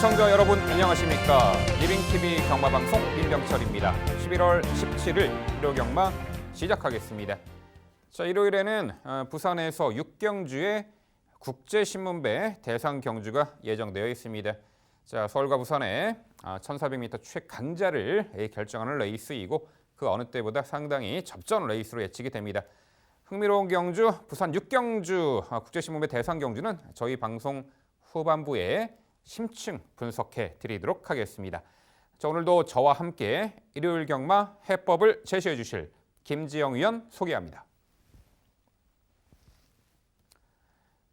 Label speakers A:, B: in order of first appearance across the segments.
A: 시청자 여러분 안녕하십니까. 리빙TV 경마방송 민병철입니다. 11월 17일 일요 경마 시작하겠습니다. 자, 일요일에는 부산에서 6경주의 국제신문배 대상 경주가 예정되어 있습니다. 자, 서울과 부산의 1400m 최강자를 결정하는 레이스이고 그 어느 때보다 상당히 접전 레이스로 예측이 됩니다. 흥미로운 경주, 부산 6경주 국제신문배 대상 경주는 저희 방송 후반부에 심층 분석해 드리도록 하겠습니다. 자, 오늘도 저와 함께 일요일 경마 해법을 제시해 주실 김지영 위원 소개합니다.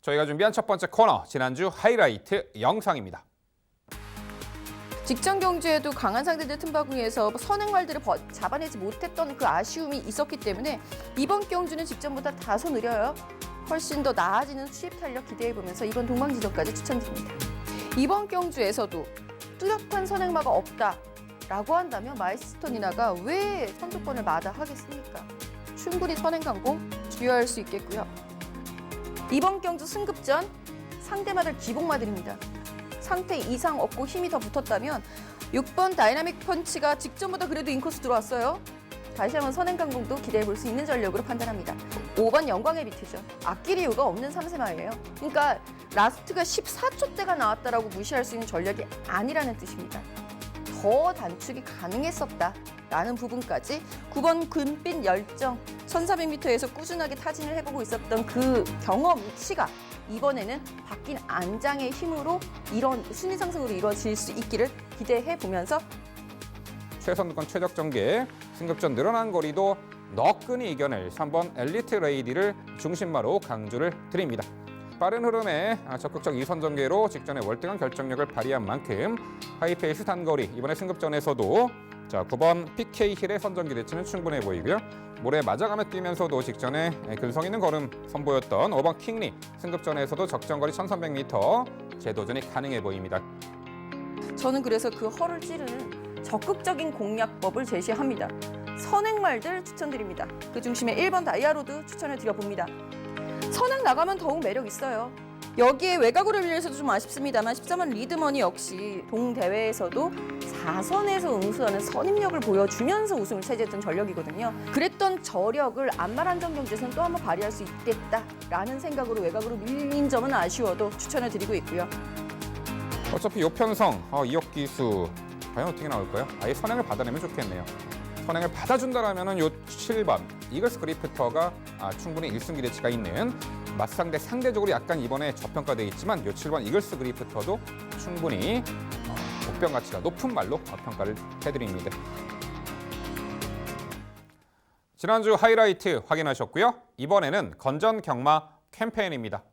A: 저희가 준비한 첫 번째 코너, 지난주 하이라이트 영상입니다.
B: 직전 경주에도 강한 상대들 틈바구니에서 선행말들을 잡아내지 못했던 그 아쉬움이 있었기 때문에 이번 경주는 직전보다 다소 느려요. 훨씬 더 나아지는 수입 탄력 기대해보면서 이번 동방지점까지 추천드립니다. 이번 경주에서도 뚜렷한 선행마가 없다라고 한다면 마이스터니나가 왜 선두권을 마다하겠습니까? 충분히 선행강공 주요할 수 있겠고요. 이번 경주 승급전 상대마들 기복마들입니다. 상태 이상 없고 힘이 더 붙었다면 6번 다이나믹 펀치가 직전보다 그래도 인코스 들어왔어요. 다시 한번 선행강공도 기대해볼 수 있는 전력으로 판단합니다. 5번 영광의 비트죠. 아낄 이유가 없는 3세마예요. 그러니까 라스트가 14초대가 나왔다라고 무시할 수 있는 전력이 아니라는 뜻입니다. 더 단축이 가능했었다라는 부분까지 9번 금빛 열정 1400m에서 꾸준하게 타진을 해보고 있었던 그 경험치가 이번에는 바뀐 안장의 힘으로 이런 순위 상승으로 이루어질 수 있기를 기대해보면서
A: 최선두권 최적전개, 승급전 늘어난 거리도 너끈히 이겨낼 3번 엘리트 레이디를 중심마로 강조를 드립니다. 빠른 흐름에 적극적 2선 전개로 직전에 월등한 결정력을 발휘한 만큼 하이페이스 단거리, 이번에 승급전에서도 9번 PK 힐의 선전기 대치는 충분해 보이고요. 모래 맞아가며 뛰면서도 직전에 근성 있는 걸음 선보였던 5번 킹리, 승급전에서도 적정거리 1300m 재도전이 가능해 보입니다.
B: 저는 그래서 그 허를 찌르는 적극적인 공략법을 제시합니다. 선행말들 추천드립니다. 그 중심에 1번 다이아로드 추천을 드려봅니다. 선행 나가면 더욱 매력 있어요. 여기에 외곽으로 밀려서도 좀 아쉽습니다만 13번 리드머니 역시 동대회에서도 4선에서 응수하는 선임력을 보여주면서 우승을 차지했던 전력이거든요. 그랬던 저력을 안마란정 경주에서는 또 한번 발휘할 수 있겠다라는 생각으로 외곽으로 밀린 점은 아쉬워도 추천을 드리고 있고요.
A: 어차피 요편성, 이역 기수 과연 어떻게 나올까요? 아예 선행을 받아내면 좋겠네요. 선행을 받아준다라면 요 7번 이글스 그리프터가 충분히 1승 기대치가 있는 맞상대 상대적으로 약간 이번에 저평가되어 있지만 요 7번 이글스 그리프터도 충분히 복병 가치가 높은 말로 평가를 해드립니다. 지난주 하이라이트 확인하셨고요. 이번에는 건전 경마 캠페인입니다.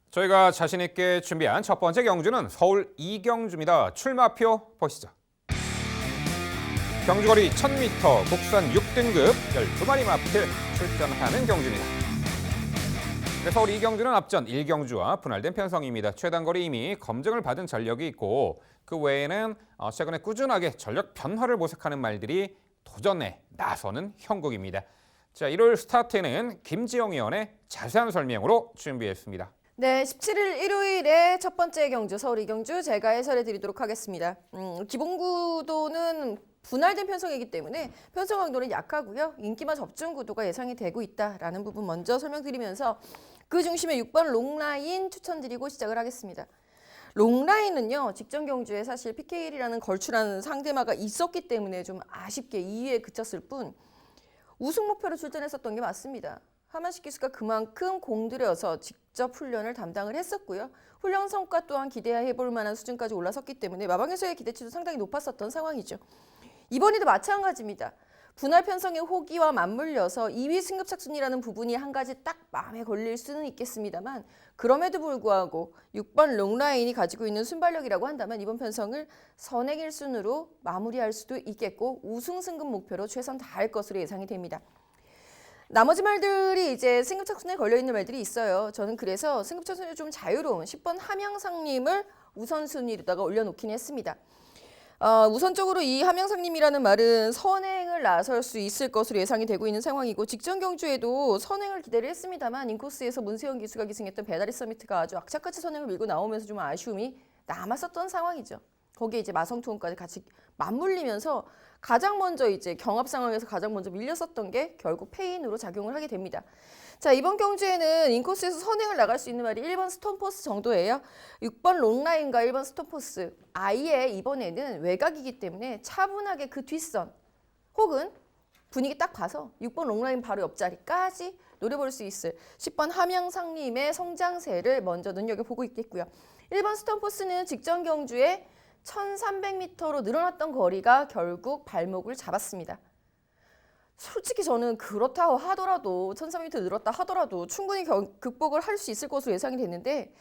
A: 저희가 자신 있게 준비한 첫 번째 경주는 서울 2경주입니다. 출마표 보시죠. 경주거리 1000m, 국산 6등급 12마리 마필 출전하는 경주입니다. 서울 2경주는 앞전 1경주와 분할된 편성입니다. 최단거리 이미 검증을 받은 전력이 있고 그 외에는 최근에 꾸준하게 전력 변화를 모색하는 말들이 도전에 나서는 형국입니다. 자, 일요일 스타트는 김지영 위원의 자세한 설명으로 준비했습니다.
B: 네, 17일 일요일에 첫 번째 경주, 서울 2경주 제가 해설해 드리도록 하겠습니다. 기본 구도는 분할된 편성이기 때문에 편성 강도는 약하고요. 인기마 접중 구도가 예상이 되고 있다라는 부분 먼저 설명드리면서 그 중심에 6번 롱라인 추천드리고 시작을 하겠습니다. 롱라인은요, 직전 경주에 사실 PKL이라는 걸출하는 상대마가 있었기 때문에 좀 아쉽게 2위에 그쳤을 뿐 우승 목표로 출전했었던 게 맞습니다. 하만식 기수가 그만큼 공들여서 직접 훈련을 담당을 했었고요. 훈련 성과 또한 기대해볼 만한 수준까지 올라섰기 때문에 마방에서의 기대치도 상당히 높았었던 상황이죠. 이번에도 마찬가지입니다. 분할 편성의 호기와 맞물려서 2위 승급 착순이라는 부분이 한 가지 딱 마음에 걸릴 수는 있겠습니다만 그럼에도 불구하고 6번 롱라인이 가지고 있는 순발력이라고 한다면 이번 편성을 선행 1순으로 마무리할 수도 있겠고 우승 승급 목표로 최선 다할 것으로 예상이 됩니다. 나머지 말들이 이제 승급 착순에 걸려있는 말들이 있어요. 저는 그래서 승급 착순이 좀 자유로운 10번 함양상림을 우선순위로다가 올려놓긴 했습니다. 우선적으로 이 함양상림이라는 말은 선행을 나설 수 있을 것으로 예상이 되고 있는 상황이고 직전 경주에도 선행을 기대를 했습니다만 인코스에서 문세영 기수가 기승했던 배다리 서미트가 아주 악착같이 선행을 밀고 나오면서 좀 아쉬움이 남았었던 상황이죠. 거기에 이제 마성투혼까지 같이 맞물리면서 가장 먼저 이제 경합 상황에서 가장 먼저 밀렸었던 게 결국 페인으로 작용을 하게 됩니다. 자, 이번 경주에는 인코스에서 선행을 나갈 수 있는 말이 1번 스톤포스 정도예요. 6번 롱라인과 1번 스톤포스. 아예 이번에는 외곽이기 때문에 차분하게 그 뒷선 혹은 분위기 딱 봐서 6번 롱라인 바로 옆자리까지 노려볼 수 있을 10번 함양상림의 성장세를 먼저 눈여겨보고 있겠고요. 1번 스톤포스는 직전 경주에 1300m로 늘어났던 거리가 결국 발목을 잡았습니다. 솔직히 저는 그렇다 하더라도 1300m 늘었다 하더라도 충분히 극복을 할 수 있을 것으로 예상이 됐는데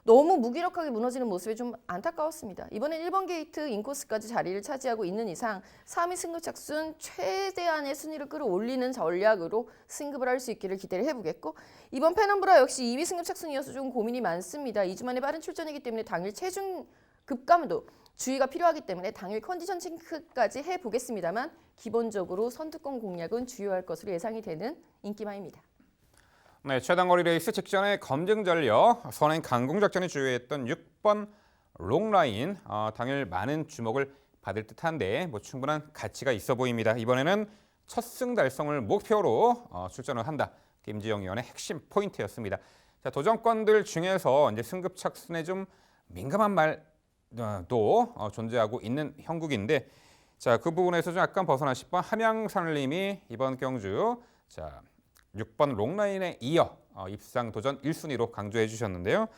B: 너무 무기력하게 무너지는 모습이 좀 안타까웠습니다. 이번엔 1번 게이트 인코스까지 자리를 차지하고 있는 이상 3위 승급 착순 최대한의 순위를 끌어올리는 전략으로 승급을 할 수 있기를 기대를 해보겠고 이번 페넘브라 역시 2위 승급 착순이어서 좀 고민이 많습니다. 2주 만에 빠른 출전이기 때문에 당일 체중 급감도 주의가 필요하기 때문에 당일 컨디션 체크까지 해보겠습니다만 기본적으로 선두권 공략은 주요할 것으로 예상이 되는 인기마입니다.
A: 네, 최단거리 레이스 직전에 검증 전력, 선행 강공 작전이 주요했던 6번 롱라인 당일 많은 주목을 받을 듯한데 충분한 가치가 있어 보입니다. 이번에는 첫 승 달성을 목표로 출전을 한다. 김지영 위원의 핵심 포인트였습니다. 자, 도전권들 중에서 이제 승급 착순에 좀 민감한 말도 존재하고 있는 형국인데, 자, 그 부분에서 좀 약간 벗어난 10번 함양상림이 이번 경주 6번 롱라인에 이어 입상 도전 1순위로 강조해 주셨는데요.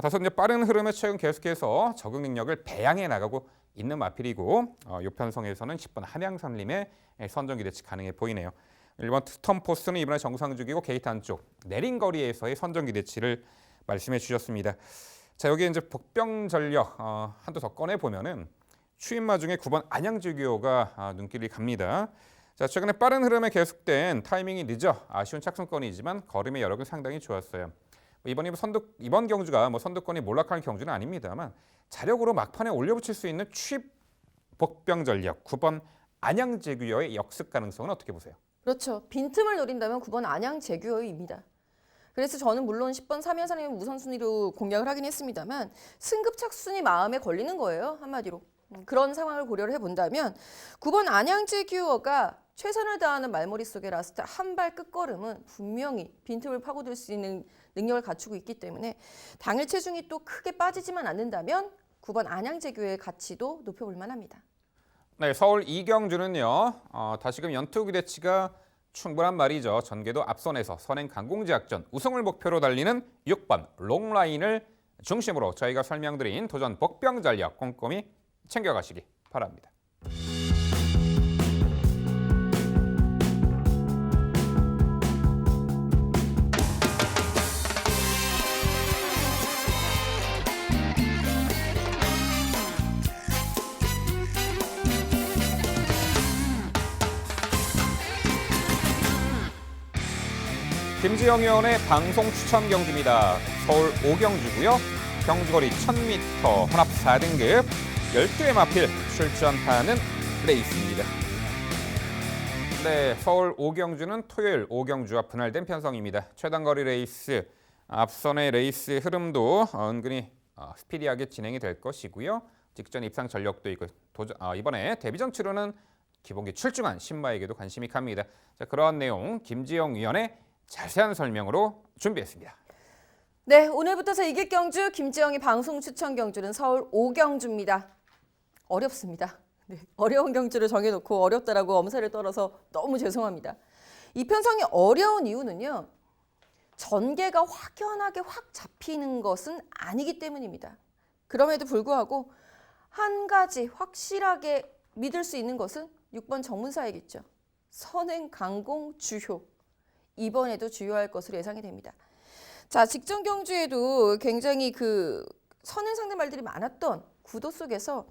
A: 다소 이제 빠른 흐름에 최근 계속해서 적응 능력을 배양해 나가고 있는 마필이고 요편성에서는 10번 함양상림의 선정 기대치 가능해 보이네요. 1번 스톰포스는 이번에 정상주기고 게이트 안쪽 내린 거리에서의 선정 기대치를 말씀해 주셨습니다. 자, 여기 이제 복병 전력 한두 더 꺼내 보면은 추임마 중에 9번 안양주기호가 눈길이 갑니다. 자, 최근에 빠른 흐름에 계속된 타이밍이 늦어 아쉬운 착순권이지만 걸음의 여력은 상당히 좋았어요. 이번 경주가 선두권이 몰락하는 경주는 아닙니다만 자력으로 막판에 올려붙일 수 있는 추입 복병 전력 9번 안양제규어의 역습 가능성은 어떻게 보세요?
B: 그렇죠. 빈틈을 노린다면 9번 안양제규어입니다. 그래서 저는 물론 10번 삼연산림 우선순위로 공략을 하긴 했습니다만 승급 착순이 마음에 걸리는 거예요. 한마디로. 그런 상황을 고려를 해본다면 9번 안양제규어가 최선을 다하는 말머리 속의 라스트 한 발 끝걸음은 분명히 빈틈을 파고들 수 있는 능력을 갖추고 있기 때문에 당일 체중이 또 크게 빠지지만 않는다면 9번 안양제규어의 가치도 높여볼 만합니다.
A: 네, 서울 이경주는요. 다시금 연투 기대치가 충분한 말이죠. 전개도 앞선에서 선행 강공제약전 우승을 목표로 달리는 6번 롱라인을 중심으로 저희가 설명드린 도전 복병 전력 꼼꼼히 챙겨가시기 바랍니다. 김지영 의원의 방송 추천 경주입니다. 서울 5경주고요. 경주거리 1000m 혼합 4등급 12회 마필 출전하는 레이스입니다. 네, 서울 5경주는 토요일 5경주와 분할된 편성입니다. 최단거리 레이스, 앞선의 레이스 흐름도 은근히 스피디하게 진행이 될 것이고요. 직전 입상 전력도 있고 이번에 데뷔전 치르는 기본기 출중한 신마에게도 관심이 갑니다. 자, 그러한 내용 김지영 위원의 자세한 설명으로 준비했습니다.
B: 네, 오늘부터 이길 경주 김지영의 방송 추천 경주는 서울 5경주입니다. 어렵습니다. 네, 어려운 경주를 정해놓고 어렵다라고 엄살을 떨어서 너무 죄송합니다. 이 편성이 어려운 이유는요. 전개가 확연하게 확 잡히는 것은 아니기 때문입니다. 그럼에도 불구하고 한 가지 확실하게 믿을 수 있는 것은 6번 정문사이겠죠. 선행 강공 주효. 이번에도 주요할 것으로 예상이 됩니다. 자, 직전 경주에도 굉장히 그 선행 상대 말들이 많았던 구도 속에서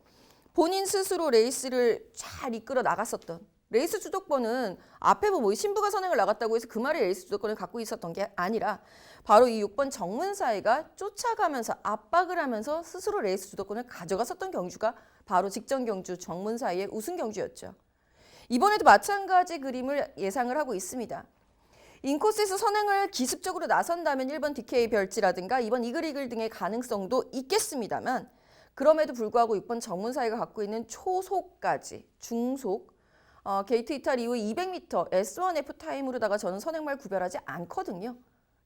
B: 본인 스스로 레이스를 잘 이끌어 나갔었던 레이스 주도권은 앞에 뭐 신부가 선행을 나갔다고 해서 그 말이 레이스 주도권을 갖고 있었던 게 아니라 바로 이 6번 정문사이가 쫓아가면서 압박을 하면서 스스로 레이스 주도권을 가져갔었던 경주가 바로 직전 경주 정문사이의 우승 경주였죠. 이번에도 마찬가지 그림을 예상을 하고 있습니다. 인코스에서 선행을 기습적으로 나선다면 1번 DK 별지라든가 2번 이글이글 등의 가능성도 있겠습니다만 그럼에도 불구하고 6번 정문사이가 갖고 있는 초속까지 중속 게이트 이탈 이후 200m S1F 타임으로다가 저는 선행말 구별하지 않거든요.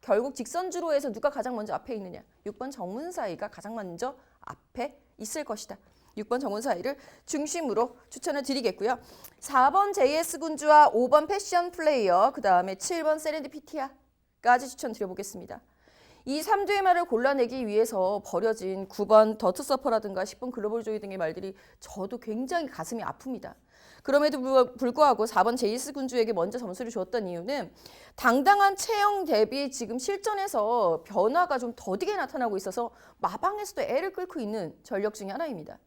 B: 결국 직선주로 해서 누가 가장 먼저 앞에 있느냐. 6번 정문사이가 가장 먼저 앞에 있을 것이다. 6번 정문사이를 중심으로 추천을 드리겠고요. 4번 JS군주와 5번 패션 플레이어, 그 다음에 7번 세렌디피티아까지 추천드려보겠습니다. 이 3두의 말을 골라내기 위해서 버려진 9번 더트 서퍼라든가 10번 글로벌 조이 등의 말들이 저도 굉장히 가슴이 아픕니다. 그럼에도 불구하고 4번 제이스 군주에게 먼저 점수를 줬던 이유는 당당한 체형 대비 지금 실전에서 변화가 좀 더디게 나타나고 있어서 마방에서도 애를 끌고 있는 전력 중에 하나입니다.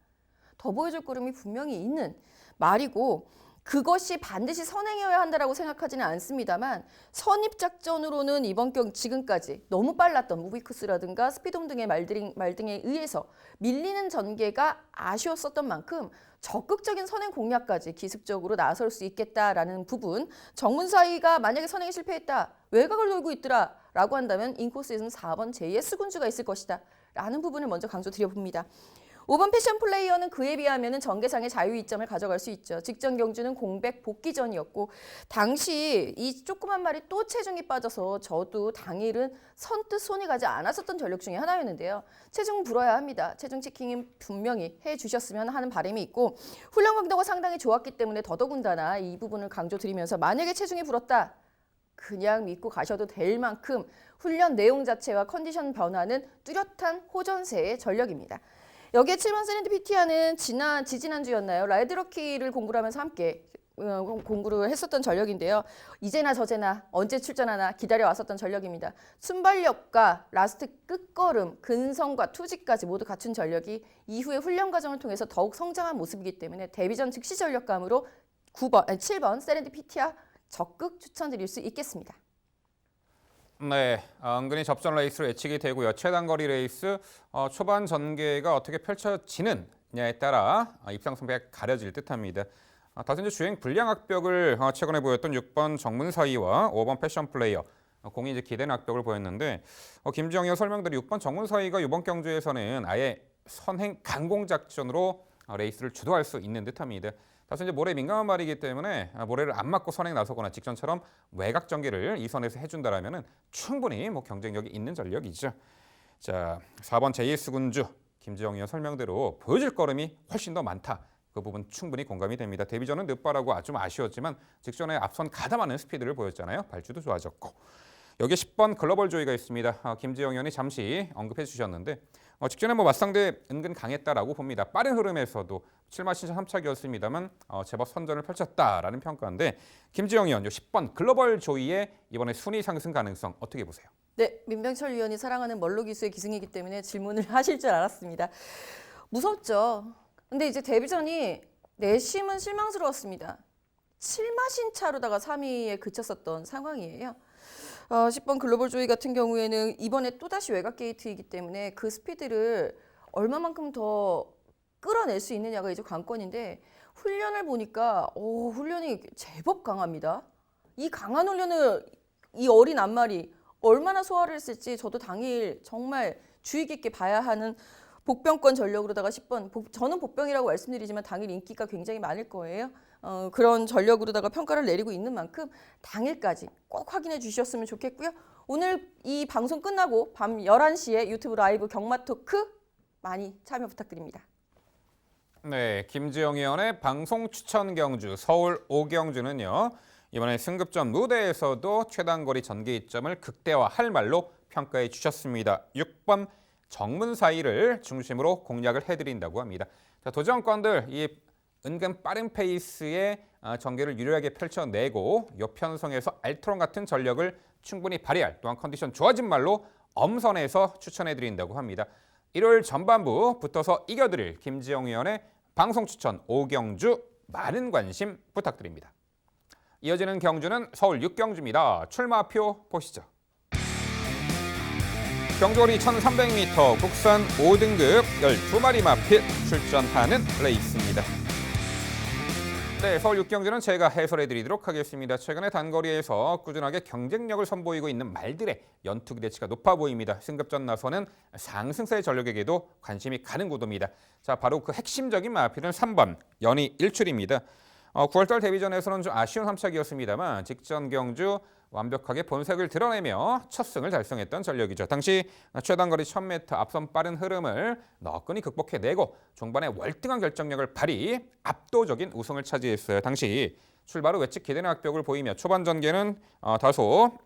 B: 더 보여줄 걸음이 분명히 있는 말이고 그것이 반드시 선행이어야 한다라고 생각하지는 않습니다만 선입 작전으로는 이번 경기 지금까지 너무 빨랐던 무비쿠스라든가 스피돔 등의 말 등에 의해서 밀리는 전개가 아쉬웠었던 만큼 적극적인 선행 공략까지 기습적으로 나설 수 있겠다라는 부분. 정문사이가 만약에 선행에 실패했다. 외곽을 돌고 있더라 라고 한다면 인코스에서는 4번 JS 군주가 있을 것이다 라는 부분을 먼저 강조드려봅니다. 5번 패션 플레이어는 그에 비하면 전개상의 자유 이점을 가져갈 수 있죠. 직전 경주는 공백 복귀전이었고 당시 이 조그만 말이 또 체중이 빠져서 저도 당일은 선뜻 손이 가지 않았었던 전력 중에 하나였는데요. 체중 불어야 합니다. 체중 체킹은 분명히 해주셨으면 하는 바람이 있고 훈련 강도가 상당히 좋았기 때문에 더더군다나 이 부분을 강조드리면서 만약에 체중이 불었다. 그냥 믿고 가셔도 될 만큼 훈련 내용 자체와 컨디션 변화는 뚜렷한 호전세의 전력입니다. 여기에 7번 세렌디피티아는 지지난주였나요? 라이드러키를 공부를 하면서 함께 공부를 했었던 전력인데요. 이제나 저제나 언제 출전하나 기다려왔었던 전력입니다. 순발력과 라스트 끝걸음, 근성과 투지까지 모두 갖춘 전력이 이후의 훈련 과정을 통해서 더욱 성장한 모습이기 때문에 데뷔전 즉시 전력감으로 7번 세렌디피티아 적극 추천드릴 수 있겠습니다.
A: 네, 은근히 접전 레이스로 예측이 되고요. 최단거리 레이스 초반 전개가 어떻게 펼쳐지느냐에 따라 입상 선배가 가려질 듯합니다. 다소 이제 주행 불량 악벽을 최근에 보였던 6번 정문사이와 5번 패션 플레이어 공이 이제 기대는 악벽을 보였는데 김지영이 설명대로 6번 정문사이가 이번 경주에서는 아예 선행 강공 작전으로 레이스를 주도할 수 있는 듯합니다. 다소 이제 모래 민감한 말이기 때문에 모래를 안 맞고 선행 나서거나 직전처럼 외곽 전개를 이 선에서 해준다라면은 충분히 경쟁력이 있는 전력이죠. 자, 4번 JS 군주 김지영 의원 설명대로 보여줄 걸음이 훨씬 더 많다. 그 부분 충분히 공감이 됩니다. 데뷔전은 늦바라고 좀 아쉬웠지만 직전에 앞선 가담하는 스피드를 보였잖아요. 발주도 좋아졌고. 여기에 10번 글로벌 조이가 있습니다. 김지영 의원이 잠시 언급해 주셨는데 직전에 맞상대 은근 강했다라고 봅니다. 빠른 흐름에서도 7마 신차 3착이었습니다만 제법 선전을 펼쳤다라는 평가인데 김지영 의원 10번 글로벌 조이의 이번에 순위 상승 가능성 어떻게 보세요?
B: 네, 민병철 위원이 사랑하는 멀로 기수의 기승이기 때문에 질문을 하실 줄 알았습니다. 무섭죠. 근데 이제 데뷔전이 내심은 실망스러웠습니다. 7마 신차로다가 3위에 그쳤었던 상황이에요. 10번 글로벌 조이 같은 경우에는 이번에 또다시 외곽 게이트이기 때문에 그 스피드를 얼마만큼 더 끌어낼 수 있느냐가 이제 관건인데 훈련을 보니까 훈련이 제법 강합니다. 이 강한 훈련을 이 어린 앞말이 얼마나 소화를 했을지 저도 당일 정말 주의 깊게 봐야 하는 복병권 전력으로다가 10번, 저는 복병이라고 말씀드리지만 당일 인기가 굉장히 많을 거예요. 그런 전력으로다가 평가를 내리고 있는 만큼 당일까지 꼭 확인해 주셨으면 좋겠고요. 오늘 이 방송 끝나고 밤 11시에 유튜브 라이브 경마 토크 많이 참여 부탁드립니다.
A: 네, 김지영 의원의 방송 추천 경주 서울 5경주는요. 이번에 승급전 무대에서도 최단거리 전개 이점을 극대화할 말로 평가해 주셨습니다. 6번 정문사이를 중심으로 공략을 해드린다고 합니다. 자, 도전권들 이 은근 빠른 페이스의 전개를 유리하게 펼쳐내고 요편성에서 알트론 같은 전력을 충분히 발휘할 또한 컨디션 좋아진 말로 엄선해서 추천해드린다고 합니다. 일요일 전반부 붙어서 이겨드릴 김지영 위원의 방송 추천 오경주 많은 관심 부탁드립니다. 이어지는 경주는 서울 6경주입니다. 출마표 보시죠. 경주거리 1300m 국산 5등급 12마리 마필 출전하는 레이스입니다. 네, 서울 6경주는 제가 해설해드리도록 하겠습니다. 최근에 단거리에서 꾸준하게 경쟁력을 선보이고 있는 말들의 연투 기대치가 높아 보입니다. 승급전 나서는 상승세 전력에게도 관심이 가는 구도입니다. 자, 바로 그 핵심적인 마필은 3번 연희 일출입니다. 9월달 데뷔전에서는 좀 아쉬운 함착이었습니다만 직전 경주 완벽하게 본색을 드러내며 첫 승을 달성했던 전력이죠. 당시 최단거리 1000m 앞선 빠른 흐름을 너끈히 극복해내고 종반에 월등한 결정력을 발휘 압도적인 우승을 차지했어요. 당시 출발 후 외측 기대는 악벽을 보이며 초반 전개는 다소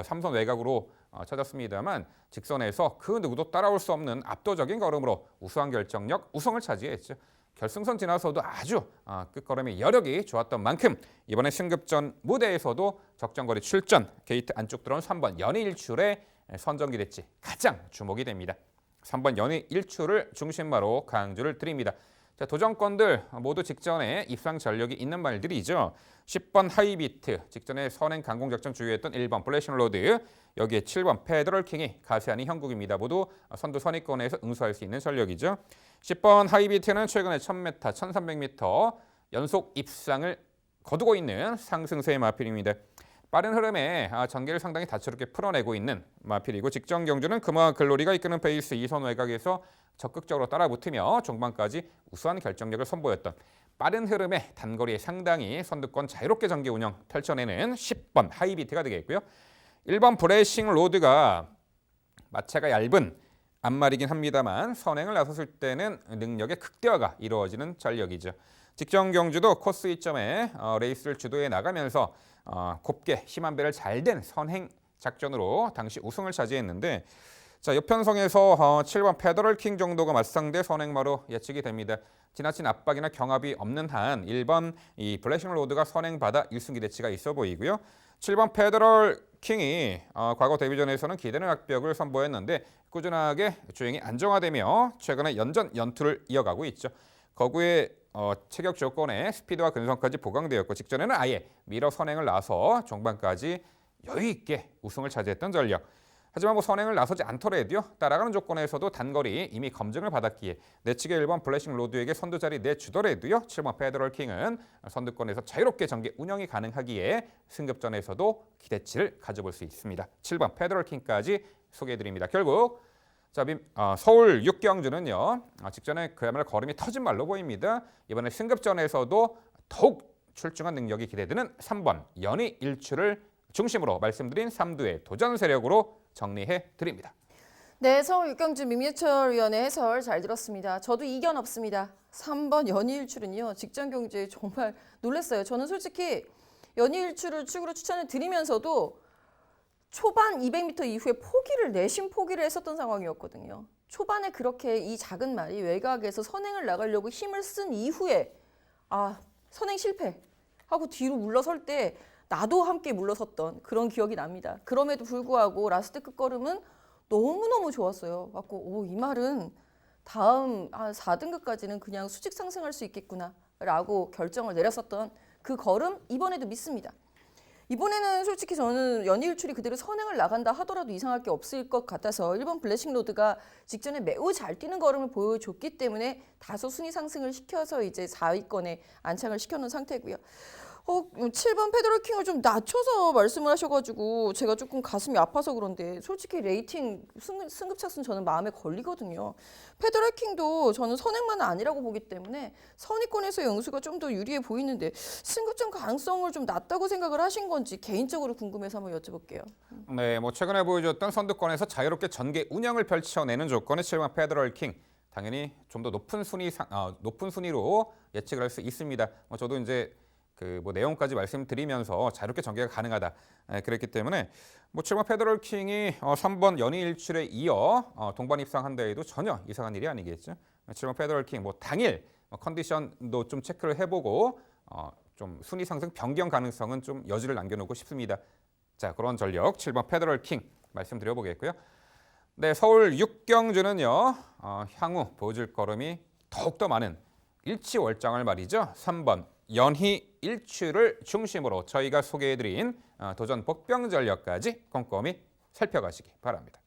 A: 삼선 외곽으로 찾았습니다만 직선에서 그 누구도 따라올 수 없는 압도적인 걸음으로 우수한 결정력 우승을 차지했죠. 결승선 지나서도 아주 끝걸음의 여력이 좋았던 만큼 이번에 승급전 무대에서도 적정거리 출전 게이트 안쪽 들어온 3번 연희 일출의 선전 기대치 가장 주목이 됩니다. 3번 연희 일출을 중심마로 강조를 드립니다. 자, 도전권들 모두 직전에 입상 전력이 있는 말들이죠. 10번 하이비트, 직전에 선행 강공작전 주요했던 1번 블래싱로드, 여기에 7번 페더럴킹이 가세하는 형국입니다. 모두 선두 선위권에서 응수할 수 있는 전력이죠. 10번 하이비트는 최근에 1000m, 1300m 연속 입상을 거두고 있는 상승세의 마필입니다. 빠른 흐름에 전개를 상당히 다채롭게 풀어내고 있는 마필이고 직전 경주는 금화 글로리가 이끄는 페이스 2선 외곽에서 적극적으로 따라붙으며 종반까지 우수한 결정력을 선보였던 빠른 흐름의 단거리에 상당히 선두권 자유롭게 전개 운영 펼쳐내는 10번 하이비트가 되겠고요. 1번 브레이싱 로드가 마체가 얇은 앞말이긴 합니다만 선행을 나섰을 때는 능력의 극대화가 이루어지는 전력이죠. 직전 경주도 코스 이점에 레이스를 주도해 나가면서 곱게 힘한 배를 잘 댄 선행 작전으로 당시 우승을 차지했는데 자, 옆편성에서 7번 페더럴킹 정도가 맞상대 선행마로 예측이 됩니다. 지나친 압박이나 경합이 없는 한 1번 이 블래싱 로드가 선행받아 1승 기대치가 있어 보이고요. 7번 페더럴킹이 과거 데뷔전에서는 기대는 악벽을 선보였는데 꾸준하게 주행이 안정화되며 최근에 연투를 이어가고 있죠. 거구의 체격 조건에 스피드와 근성까지 보강되었고 직전에는 아예 미러 선행을 나서 종반까지 여유 있게 우승을 차지했던 전력. 하지만 선행을 나서지 않더라도요. 따라가는 조건에서도 단거리 이미 검증을 받았기에 내측의 1번 블래싱 로드에게 선두 자리 내주더라도요. 7번 페더럴킹은 선두권에서 자유롭게 전개 운영이 가능하기에 승급전에서도 기대치를 가져볼 수 있습니다. 7번 페더럴킹까지 소개해드립니다. 결국 서울 6경주는요. 직전에 그야말로 걸음이 터진 말로 보입니다. 이번에 승급전에서도 더욱 출중한 능력이 기대되는 3번 연희 일출을 중심으로 말씀드린 3두의 도전 세력으로 정리해 드립니다.
B: 네, 서울 6경주 민예철 위원의 해설 잘 들었습니다. 저도 이견 없습니다. 3번 연희일출은요. 직전 경주에 정말 놀랐어요. 저는 솔직히 연희일출을 축으로 추천을 드리면서도 초반 200m 이후에 내심 포기를 했었던 상황이었거든요. 초반에 그렇게 이 작은 말이 외곽에서 선행을 나가려고 힘을 쓴 이후에 선행 실패하고 뒤로 물러설 때 나도 함께 물러섰던 그런 기억이 납니다. 그럼에도 불구하고 라스트 끝걸음은 너무너무 좋았어요. 갖고 이 말은 다음 4등급까지는 그냥 수직 상승할 수 있겠구나라고 결정을 내렸었던 그 걸음 이번에도 믿습니다. 이번에는 솔직히 저는 연희일출이 그대로 선행을 나간다 하더라도 이상할 게 없을 것 같아서 1번 블래싱 로드가 직전에 매우 잘 뛰는 걸음을 보여줬기 때문에 다소 순위 상승을 시켜서 이제 4위권에 안착을 시켜놓은 상태고요. 7번 페더럴킹을 좀 낮춰서 말씀을 하셔가지고 제가 조금 가슴이 아파서 그런데 솔직히 레이팅 승급차순 저는 마음에 걸리거든요. 페더럴킹도 저는 선행만은 아니라고 보기 때문에 선위권에서 영수가 좀 더 유리해 보이는데 승급전 가능성을 좀 낮다고 생각을 하신 건지 개인적으로 궁금해서 한번 여쭤볼게요.
A: 네, 최근에 보여줬던 선두권에서 자유롭게 전개 운영을 펼쳐내는 조건의 7번 페더럴킹 당연히 좀 더 높은 순위로 예측을 할 수 있습니다. 저도 이제 내용까지 말씀드리면서 자유롭게 전개가 가능하다 그랬기 때문에 7번 페더럴킹이 3번 연희일출에 이어 동반 입상한다 해도 전혀 이상한 일이 아니겠죠. 7번 페더럴킹 당일 컨디션도 좀 체크를 해보고 좀 순위 상승 변경 가능성은 좀 여지를 남겨놓고 싶습니다. 자, 그런 전력 7번 페더럴 킹 말씀드려보겠고요. 네, 서울 6경주는요. 향후 보여줄 걸음이 더욱더 많은 일치월장을 말이죠. 3번 연희 일출을 중심으로 저희가 소개해드린 도전 복병 전력까지 꼼꼼히 살펴가시기 바랍니다.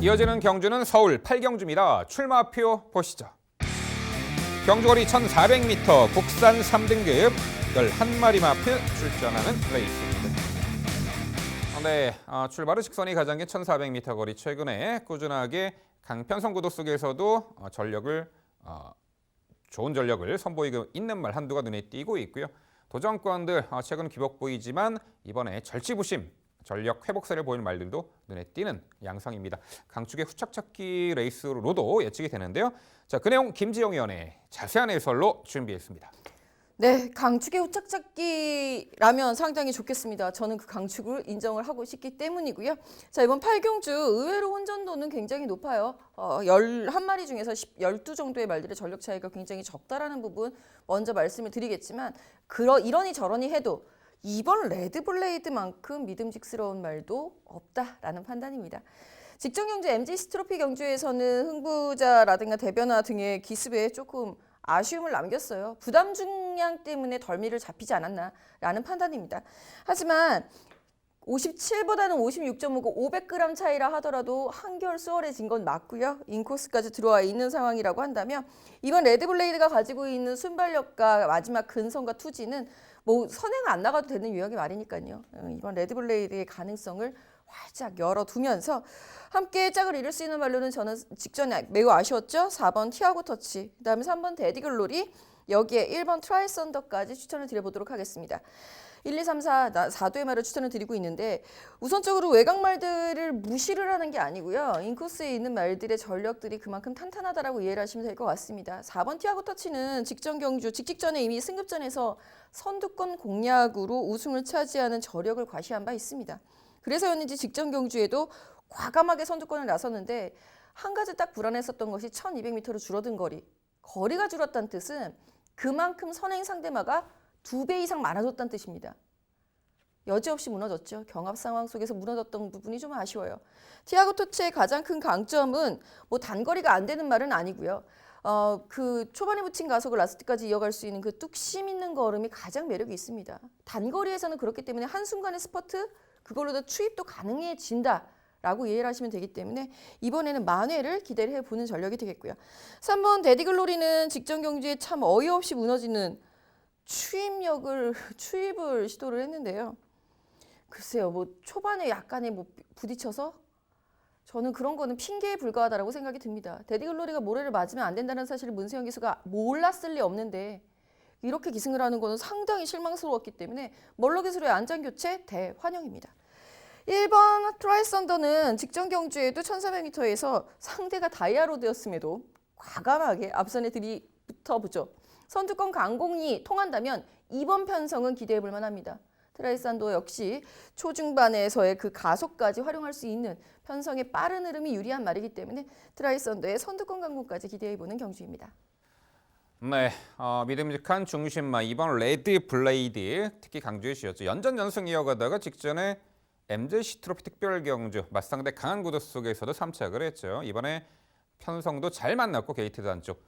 A: 이어지는 경주는 서울 8경주입니다. 출마표 보시죠. 경주거리 1400m 국산 3등급 11마리 마표 출전하는 레이스입니다. 네, 출발은 직선이 가장 긴 1400m 거리 최근에 꾸준하게 강편성 구도 속에서도 좋은 전력을 선보이고 있는 말 한두가 눈에 띄고 있고요. 도전권들 최근 기복 보이지만 이번에 절치부심 전력 회복세를 보이는 말들도 눈에 띄는 양상입니다. 강축의 후착찾기 레이스로도 예측이 되는데요. 자, 그 내용 김지영 위원의 자세한 해설로 준비했습니다.
B: 네, 강축의 후착잡기라면 상당히 좋겠습니다. 저는 그 강축을 인정을 하고 싶기 때문이고요. 자, 이번 8경주 의외로 혼전도는 굉장히 높아요. 11마리 중에서 12 정도의 말들의 전력 차이가 굉장히 적다라는 부분 먼저 말씀을 드리겠지만 이러니 저러니 해도 이번 레드블레이드만큼 믿음직스러운 말도 없다라는 판단입니다. 직전 경주 MGC 트로피 경주에서는 흥부자라든가 대변화 등의 기습에 조금 아쉬움을 남겼어요. 부담 중량 때문에 덜미를 잡히지 않았나라는 판단입니다. 하지만 57보다는 56.5고 500g 차이라 하더라도 한결 수월해진 건 맞고요. 인코스까지 들어와 있는 상황이라고 한다면 이번 레드블레이드가 가지고 있는 순발력과 마지막 근성과 투지는 뭐 선행 안 나가도 되는 유형이 말이니까요. 이번 레드블레이드의 가능성을 활짝 열어두면서 함께 짝을 이룰 수 있는 말로는 저는 직전에 매우 아쉬웠죠. 4번 티아고 터치, 그다음에 3번 데디글로리, 여기에 1번 트라이 썬더까지 추천을 드려보도록 하겠습니다. 1, 2, 3, 4, 4도의 말을 추천을 드리고 있는데 우선적으로 외곽 말들을 무시를 하는 게 아니고요. 인코스에 있는 말들의 전력들이 그만큼 탄탄하다라고 이해를 하시면 될 것 같습니다. 4번 티아고 터치는 직전 경주, 직전에 이미 승급전에서 선두권 공략으로 우승을 차지하는 저력을 과시한 바 있습니다. 그래서였는지 직전 경주에도 과감하게 선두권을 나섰는데 한 가지 딱 불안했었던 것이 1200m로 줄어든 거리가 줄었다는 뜻은 그만큼 선행 상대마가 2배 이상 많아졌다는 뜻입니다. 여지없이 무너졌죠. 경합 상황 속에서 무너졌던 부분이 좀 아쉬워요. 티아고 토치의 가장 큰 강점은 뭐 단거리가 안 되는 말은 아니고요. 그 초반에 붙인 가속을 라스트까지 이어갈 수 있는 그 뚝심 있는 걸음이 가장 매력이 있습니다. 단거리에서는 그렇기 때문에 한순간의 스퍼트 그걸로도 추입도 가능해진다라고 이해를 하시면 되기 때문에 이번에는 만회를 기대를 해보는 전력이 되겠고요. 3번 데디글로리는 직전 경주에 참 어이없이 무너지는 추입을 시도를 했는데요. 글쎄요, 뭐 초반에 약간의 부딪혀서 저는 그런 거는 핑계에 불과하다라고 생각이 듭니다. 데디글로리가 모래를 맞으면 안 된다는 사실을 문세영 기수가 몰랐을 리 없는데 이렇게 기승을 하는 거는 상당히 실망스러웠기 때문에 멀러 기술의 안전 교체 대환영입니다. 1번 트라이 썬더는 직전 경주에도 1400m에서 상대가 다이아로드였음에도 과감하게 앞선에 들이붙어보죠. 선두권 강공이 통한다면 이번 편성은 기대해 볼 만합니다. 트라이산도 역시 초중반에서의 그 가속까지 활용할 수 있는 편성의 빠른 흐름이 유리한 말이기 때문에 트라이산도의 선두권 강공까지 기대해 보는 경주입니다.
A: 네, 믿음직한 중심마 이번 레드 블레이드 특히 강조해 주셨죠. 연전연승 이어가다가 직전에 MGC 트로피 특별 경주 맞상대 강한 구도 속에서도 3착을 했죠. 이번에 편성도 잘 만났고 게이트 단쪽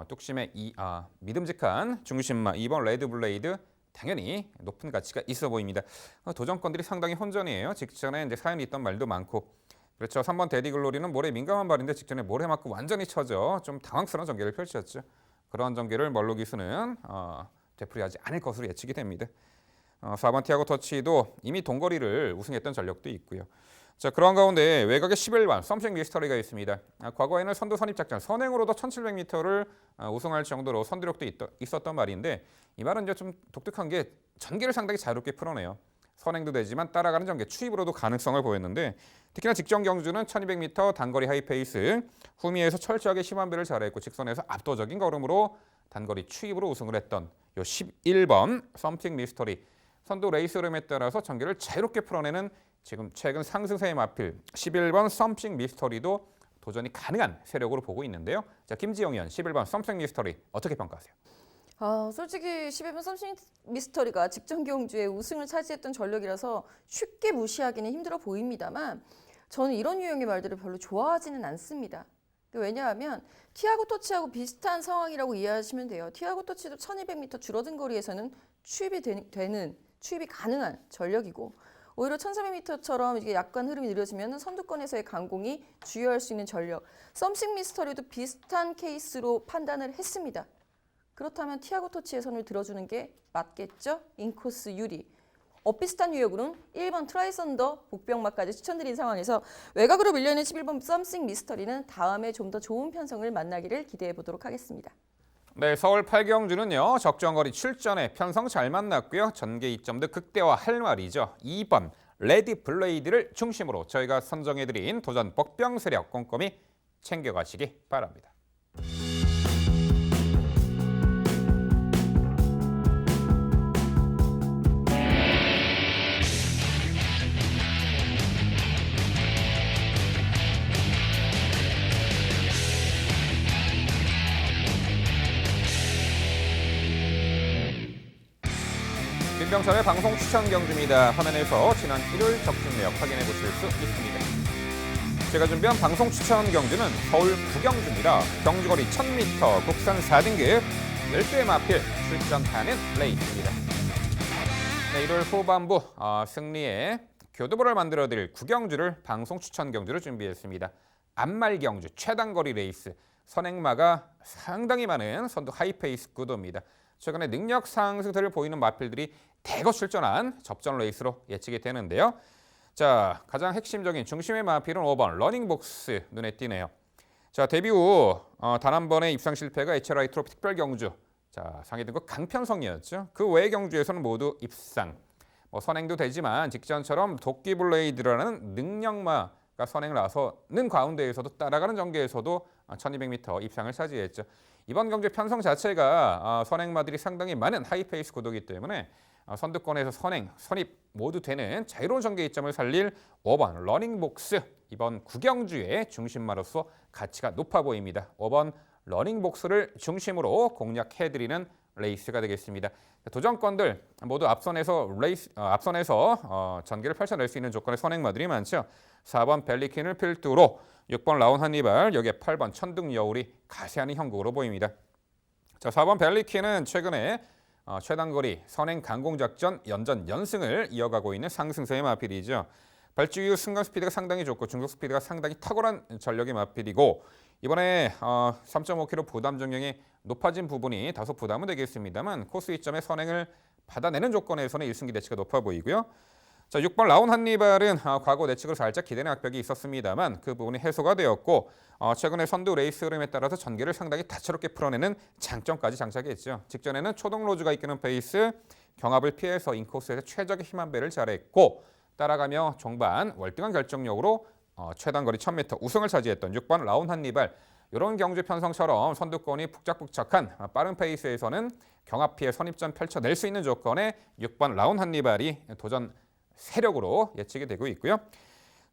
A: 뚝심의 믿음직한 중심마 이번 레드 블레이드 당연히 높은 가치가 있어 보입니다. 도전권들이 상당히 혼전이에요. 직전에 이제 사연이 있던 말도 많고 그렇죠. 3번 데디글로리는 모래 민감한 발인데 직전에 모래 맞고 완전히 쳐져 좀 당황스러운 전개를 펼쳤죠. 그런 전개를 멀로 기수는 되풀이하지 않을 것으로 예측이 됩니다. 4번 티아고 터치도 이미 동거리를 우승했던 전력도 있고요. 자, 그런 가운데 외곽에 11번 썸씽 미스터리가 있습니다. 과거에는 선두 선입 작전 선행으로도 1700m를 우승할 정도로 선두력도 있었던 말인데 이 말은 이제 좀 독특한 게 전개를 상당히 자유롭게 풀어내요. 선행도 되지만 따라가는 전개 추입으로도 가능성을 보였는데 특히나 직전 경주는 1200m 단거리 하이페이스 후미에서 철저하게 심한배를 잘했고 직선에서 압도적인 걸음으로 단거리 추입으로 우승을 했던 요 11번 썸씽 미스터리 선두 레이스 흐름에 따라서 전개를 자유롭게 풀어내는 지금 최근 상승세에 맞필 11번 썸씽 미스터리도 도전이 가능한 세력으로 보고 있는데요. 자, 김지영 의원 11번 썸씽 미스터리 어떻게 평가하세요?
B: 솔직히 11번 썸씽 미스터리가 직전 경주에 우승을 차지했던 전력이라서 쉽게 무시하기는 힘들어 보입니다만 저는 이런 유형의 말들을 별로 좋아하지는 않습니다. 왜냐하면 티아고 터치하고 비슷한 상황이라고 이해하시면 돼요. 티아고 터치도 1200m 줄어든 거리에서는 추입이 가능한 전력이고 오히려 1300m처럼 이게 약간 흐름이 느려지면 선두권에서의 강공이 주요할 수 있는 전력. 썸씽 미스터리도 비슷한 케이스로 판단을 했습니다. 그렇다면 티아고 터치의 선을 들어주는 게 맞겠죠? 인코스 유리. 비슷한 유역으로는 1번 트라이선더 복병마까지 추천드린 상황에서 외곽으로 밀려있는 11번 썸씽 미스터리는 다음에 좀 더 좋은 편성을 만나기를 기대해 보도록 하겠습니다.
A: 네, 서울 8경주는요. 적정거리 출전에 편성 잘 만났고요. 전개 이점도 극대화할 말이죠. 2번 레디 블레이드를 중심으로 저희가 선정해드린 도전 복병 세력 꼼꼼히 챙겨가시기 바랍니다. 민병철의 방송 추천 경주입니다. 화면에서 지난 일요일 적중 내역 확인해 보실 수 있습니다. 제가 준비한 방송 추천 경주는 서울 9경주입니다. 경주거리 1000m 국산 4등급 10대에 맞필 출전하는 레이스입니다. 네, 일요일 후반부 승리에 교두보를 만들어드릴 9경주를 방송 추천 경주로 준비했습니다. 앞말 경주 최단거리 레이스 선행마가 상당히 많은 선두 하이페이스 구도입니다. 최근에 능력 상승세를 보이는 마필들이 대거 출전한 접전 레이스로 예측이 되는데요. 자, 가장 핵심적인 중심의 마필은 5번 러닝복스 눈에 띄네요. 자, 데뷔 후 단 한 번의 입상 실패가 HRI 트로피 특별 경주. 자, 상위 등급 강편성이었죠. 그 외의 경주에서는 모두 입상. 선행도 되지만 직전처럼 도끼 블레이드라는 능력마가 선행을 나서는 가운데에서도 따라가는 전개에서도 1200m 입상을 차지했죠. 이번 경주 편성 자체가 선행마들이 상당히 많은 하이페이스 구도이기 때문에 선두권에서 선행, 선입 모두 되는 자유로운 전개 이점을 살릴 5번 러닝복스 이번 9경주의 중심마로서 가치가 높아 보입니다. 5번 러닝복스를 중심으로 공략해드리는 레이스가 되겠습니다. 도전권들 모두 앞선에서 전개를 펼쳐낼 수 있는 조건의 선행마들이 많죠. 4번 벨리킨을 필두로 6번 라운 한니발, 여기에 8번 천둥 여울이 가세하는 형국으로 보입니다. 자, 4번 벨리킨은 최근에 최단거리 선행 강공작전 연전 연승을 이어가고 있는 상승세의 마필이죠. 발주 이후 순간 스피드가 상당히 좋고 중속 스피드가 상당히 탁월한 전력의 마필이고 이번에 3.5km 부담 중량이 높아진 부분이 다소 부담은 되겠습니다만 코스 이점에 선행을 받아내는 조건에서는 1승 기대치가 높아 보이고요. 자, 6번 라운 한니발은 과거 내측으로 살짝 기대는 악벽이 있었습니다만 그 부분이 해소가 되었고 최근에 선두 레이스 흐름에 따라서 전개를 상당히 다채롭게 풀어내는 장점까지 장착했죠. 직전에는 초동 로즈가 이끄는 페이스, 경합을 피해서 인코스에서 최적의 힘 한 배를 잘했고 따라가며 종반 월등한 결정력으로 최단거리 1000m 우승을 차지했던 6번 라운 한니발 이런 경주 편성처럼 선두권이 북적북적한 빠른 페이스에서는 경합 피해 선입전 펼쳐낼 수 있는 조건에 6번 라운 한니발이 도전 세력으로 예측이 되고 있고요.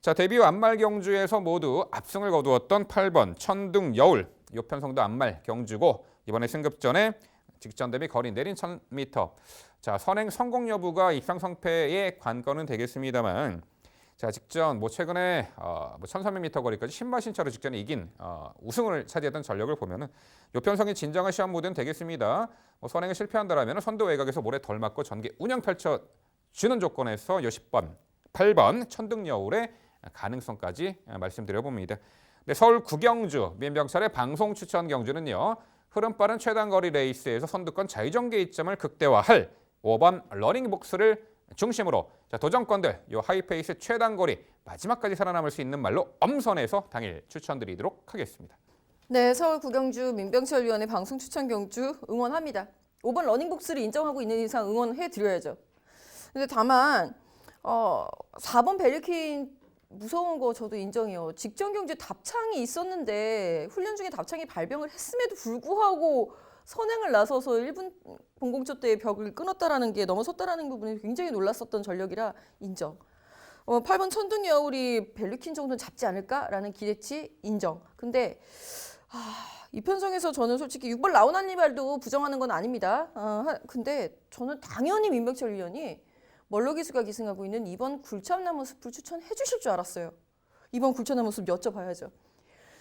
A: 자, 데뷔 후 앞말 경주에서 모두 압승을 거두었던 8번 천둥 여울 이 편성도 앞말 경주고 이번에 승급전에 직전 대비 거리 내린 1000m 자, 선행 성공 여부가 입상 성패의 관건은 되겠습니다만 자, 직전 최근에 1300m 거리까지 신마신차로 직전에 이긴 우승을 차지했던 전력을 보면은 이 편성이 진정한 시험 무대는 되겠습니다. 선행에 실패한다라면 선두 외곽에서 모래 덜 맞고 전개 운영 펼쳐 주는 조건에서 10번, 8번 천둥여울의 가능성까지 말씀드려봅니다. 네, 서울 9경주 민병철의 방송 추천 경주는요. 흐름 빠른 최단거리 레이스에서 선두권 자유전개 이점을 극대화할 5번 러닝복스를 중심으로 도전권들 이 하이페이스 최단거리 마지막까지 살아남을 수 있는 말로 엄선해서 당일 추천드리도록 하겠습니다.
B: 네, 서울 9경주 민병철 위원의 방송 추천 경주 응원합니다. 5번 러닝복스를 인정하고 있는 이상 응원해드려야죠. 근데 다만 4번 벨리킨 무서운 거 저도 인정해요. 직전 경주에 답창이 있었는데 훈련 중에 답창이 발병을 했음에도 불구하고 선행을 나서서 1분 00초 때의 벽을 끊었다라는 게 넘어섰다라는 부분이 굉장히 놀랐었던 전력이라 인정. 8번 천둥 여울이 벨류킨 정도는 잡지 않을까라는 기대치 인정. 근데 이 편성에서 저는 솔직히 6번 라운한니발도 부정하는 건 아닙니다. 근데 저는 당연히 민병철 위원이 멀로기수가 기승하고 있는 2번 굴참나무 숲을 추천해 주실 줄 알았어요. 2번 굴참나무 숲 여쭤봐야죠.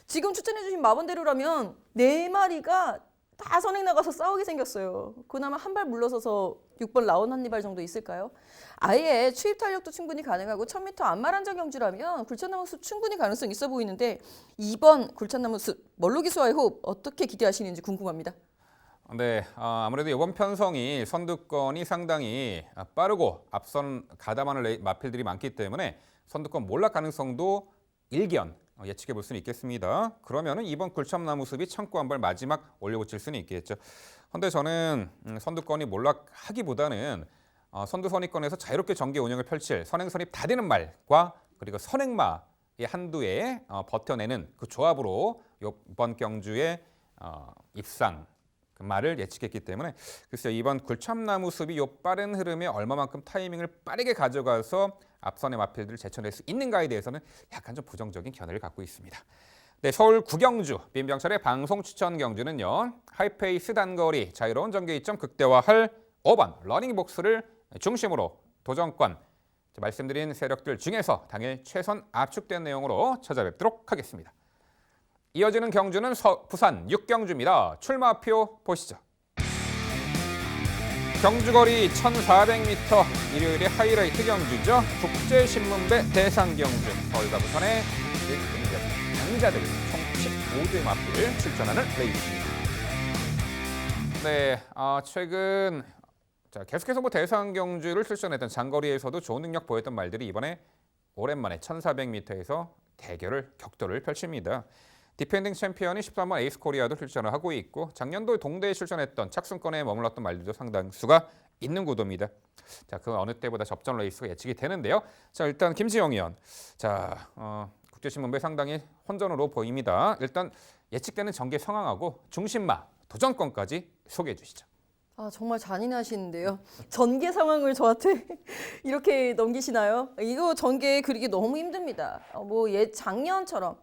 B: 지금 추천해 주신 마번대로라면 4마리가 다 선행 나가서 싸우게 생겼어요. 그나마 한 발 물러서서 6번 라운 한니발 정도 있을까요? 아예 추입 탄력도 충분히 가능하고 1000m 안마란정 경주라면 굴참나무 숲 충분히 가능성 있어 보이는데 2번 굴참나무 숲 멀로기수와의 호흡 어떻게 기대하시는지 궁금합니다.
A: 네, 아무래도 이번 편성이 선두권이 상당히 빠르고 앞선 가담하는 마필들이 많기 때문에 선두권 몰락 가능성도 일견 예측해 볼 수는 있겠습니다. 그러면은 이번 굴참나무 숲이 창고 한 발 마지막 올려붙일 수는 있겠죠. 그런데 저는 선두권이 몰락하기보다는 선두 선위권에서 자유롭게 전개 운영을 펼칠 선행 선입 다 되는 말과 그리고 선행마의 한두에 버텨내는 그 조합으로 이번 경주의 입상 그 말을 예측했기 때문에 글쎄요, 이번 굴참나무 숲이 이 빠른 흐름에 얼마만큼 타이밍을 빠르게 가져가서 앞선의 마필들을 제쳐낼 수 있는가에 대해서는 약간 좀 부정적인 견해를 갖고 있습니다. 네, 서울 구경주 민병철의 방송 추천 경주는요. 하이페이스 단거리 자유로운 전개 이점 극대화할 5번 러닝복스를 중심으로 도전권 말씀드린 세력들 중에서 당일 최선 압축된 내용으로 찾아뵙도록 하겠습니다. 이어지는 경주는 부산 6경주입니다. 출마표 보시죠. 경주거리 1,400m 일요일의 하이라이트 경주죠. 국제신문배 대상경주 서울과 부산의 강자들 총 15대 마필 출전하는 레이스입니다. 네, 최근 계속해서 대상경주를 출전했던 장거리에서도 좋은 능력 보였던 말들이 이번에 오랜만에 1,400m에서 대결을 격돌을 펼칩니다. 디펜딩 챔피언이 13번 에이스 코리아도 출전을 하고 있고 작년도 동대에 출전했던 착순권에 머물렀던 말들도 상당수가 있는 구도입니다. 자, 그 어느 때보다 접전 레이스가 예측이 되는데요. 자, 일단 김지영 의원. 자, 국제신문배 상당히 혼전으로 보입니다. 일단 예측되는 전개 상황하고 중심마 도전권까지 소개해 주시죠.
B: 정말 잔인하시는데요. 전개 상황을 저한테 이렇게 넘기시나요? 이거 전개 그리기 너무 힘듭니다. 작년처럼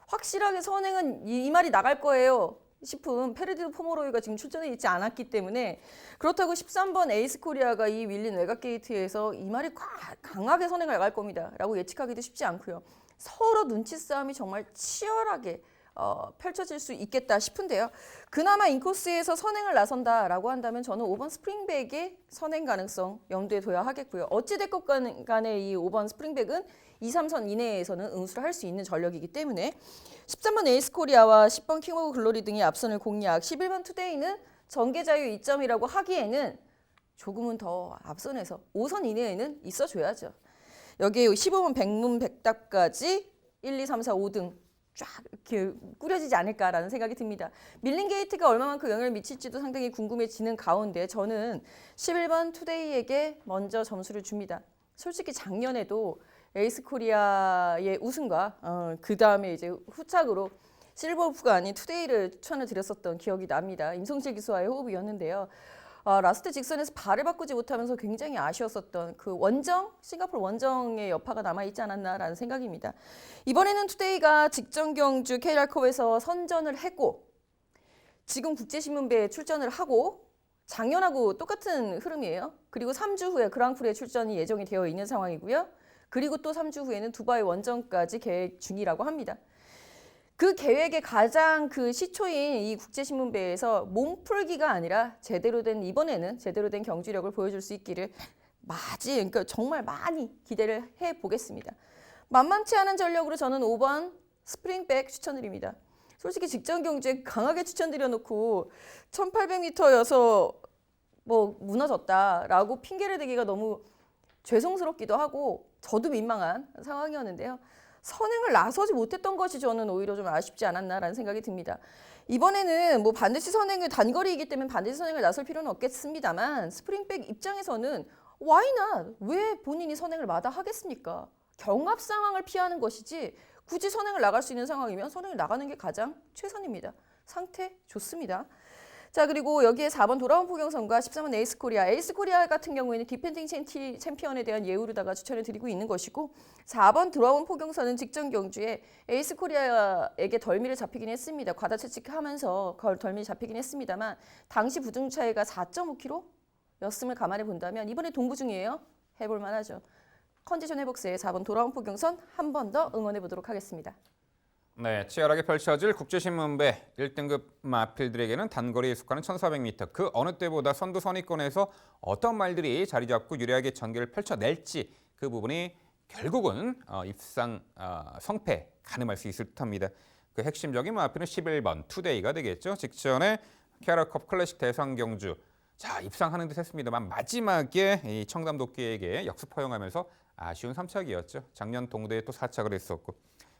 B: 확실하게 선행은 이 말이 나갈 거예요 싶은 페르디도 포모로이가 지금 출전해 있지 않았기 때문에 그렇다고 13번 에이스 코리아가 이 밀린 외곽 게이트에서 이 말이 강하게 선행을 나갈 겁니다 라고 예측하기도 쉽지 않고요. 서로 눈치 싸움이 정말 치열하게 펼쳐질 수 있겠다 싶은데요. 그나마 인코스에서 선행을 나선다라고 한다면 저는 5번 스프링백의 선행 가능성 염두에 둬야 하겠고요. 어찌됐건 간에 이 5번 스프링백은 2, 3선 이내에서는 응수를 할 수 있는 전력이기 때문에 13번 에이스 코리아와 10번 킹 오브 글로리 등의 앞선을 공략, 11번 투데이는 전개 자유 이점이라고 하기에는 조금은 더 앞선에서 5선 이내에는 있어줘야죠. 여기에 15번 백문 백답까지 1, 2, 3, 4, 5등 쫙 이렇게 꾸려지지 않을까라는 생각이 듭니다. 밀린 게이트가 얼마만큼 영향을 미칠지도 상당히 궁금해지는 가운데 저는 11번 투데이에게 먼저 점수를 줍니다. 솔직히 작년에도 에이스 코리아의 우승과 그 다음에 이제 후착으로 실버오프가 아닌 투데이를 추천을 드렸었던 기억이 납니다. 임성실 기수와의 호흡이었는데요. 라스트 직선에서 발을 바꾸지 못하면서 굉장히 아쉬웠었던 그 싱가포르 원정의 여파가 남아있지 않았나라는 생각입니다. 이번에는 투데이가 직전 경주 KR컵에서 선전을 했고 지금 국제신문배에 출전을 하고 작년하고 똑같은 흐름이에요. 그리고 3주 후에 그랑프리에 출전이 예정이 되어 있는 상황이고요. 그리고 또 3주 후에는 두바이 원정까지 계획 중이라고 합니다. 그 계획의 가장 그 시초인 이 국제신문배에서 몸풀기가 아니라 이번에는 제대로 된 경주력을 보여줄 수 있기를 그러니까 정말 많이 기대를 해보겠습니다. 만만치 않은 전력으로 저는 5번 스프링백 추천드립니다. 솔직히 직전 경주에 강하게 추천드려놓고 1800m여서 무너졌다라고 핑계를 대기가 너무 죄송스럽기도 하고 저도 민망한 상황이었는데요. 선행을 나서지 못했던 것이 저는 오히려 좀 아쉽지 않았나라는 생각이 듭니다. 이번에는 반드시 단거리이기 때문에 반드시 선행을 나설 필요는 없겠습니다만 스프링백 입장에서는 why not? 왜 본인이 선행을 마다하겠습니까? 경합 상황을 피하는 것이지 굳이 선행을 나갈 수 있는 상황이면 선행을 나가는 게 가장 최선입니다. 상태 좋습니다. 자, 그리고 여기에 4번 돌아온 포경선과 13번 에이스코리아. 에이스코리아 같은 경우에는 디펜딩 챔피언에 대한 예우로다가 추천을 드리고 있는 것이고 4번 돌아온 포경선은 직전 경주에 에이스코리아에게 덜미를 잡히긴 했습니다. 과다 채찍하면서 덜미를 잡히긴 했습니다만 당시 부중 차이가 4.5kg였음을 감안해 본다면 이번에 동부 중이에요. 해볼 만하죠. 컨디션 회복세에 4번 돌아온 포경선 한 번 더 응원해 보도록 하겠습니다.
A: 네, 치열하게 펼쳐질 국제신문배 1등급 마필들에게는 단거리에 속하는 1400m 그 어느 때보다 선두 선위권에서 어떤 말들이 자리 잡고 유리하게 전개를 펼쳐낼지 그 부분이 결국은 입상 성패 가늠할 수 있을 듯합니다. 그 핵심적인 마필은 11번 투데이가 되겠죠. 직전에 캐러컵 클래식 대상 경주 자 입상하는 듯 했습니다만 마지막에 이 청담도끼에게 역습 허용하면서 아쉬운 3착이었죠. 작년 동대에 또 4착을 했었고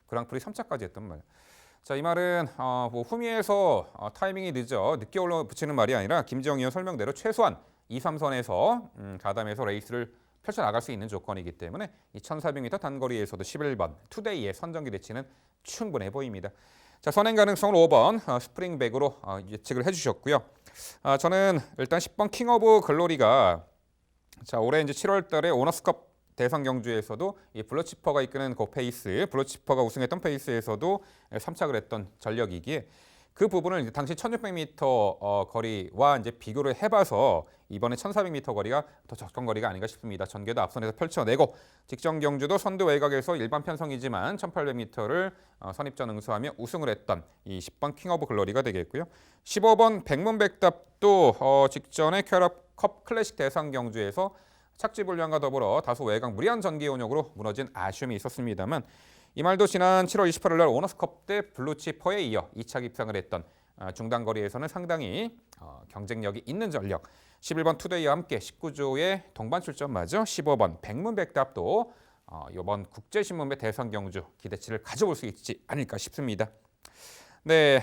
A: 그랑프리 3차까지 했던 말. 자, 이 말은 뭐 후미에서 타이밍이 늦게 올라붙이는 말이 아니라 김지영 의원 설명대로 최소한 2, 3선에서 가담해서 레이스를 펼쳐나갈 수 있는 조건이기 때문에 이 1400m 단거리에서도 11번 투데이의 선정기 대치는 충분해 보입니다. 자, 선행 가능성을 5번 스프링백으로 예측을 해주셨고요. 저는 일단 10번 킹 오브 글로리가 자 올해 이제 7월 달에 오너스컵 대선 경주에서도 이 블러치퍼가 이끄는 그 페이스, 블러치퍼가 우승했던 페이스에서도 3착을 했던 전력이기에 그 부분을 이제 당시 1600m 거리와 이제 비교를 해봐서 이번에 1400m 거리가 더 적정 거리가 아닌가 싶습니다. 전개도 앞선에서 펼쳐내고 직전 경주도 선두 외곽에서 일반 편성이지만 1800m를 선입전 응수하며 우승을 했던 이 10번 킹 오브 글로리가 되겠고요. 15번 백문백답도 직전에 캐럿컵 클래식 대상 경주에서 착지 불량과 더불어 다소 외곽 무리한 전개 운영으로 무너진 아쉬움이 있었습니다만 이 말도 지난 7월 28일 날 오너스컵 때 블루치퍼에 이어 2착 입상을 했던 중단거리에서는 상당히 경쟁력이 있는 전력 11번 투데이와 함께 19조의 동반 출전마저 15번 백문백답도 이번 국제신문배 대선 경주 기대치를 가져볼 수 있지 않을까 싶습니다. 네,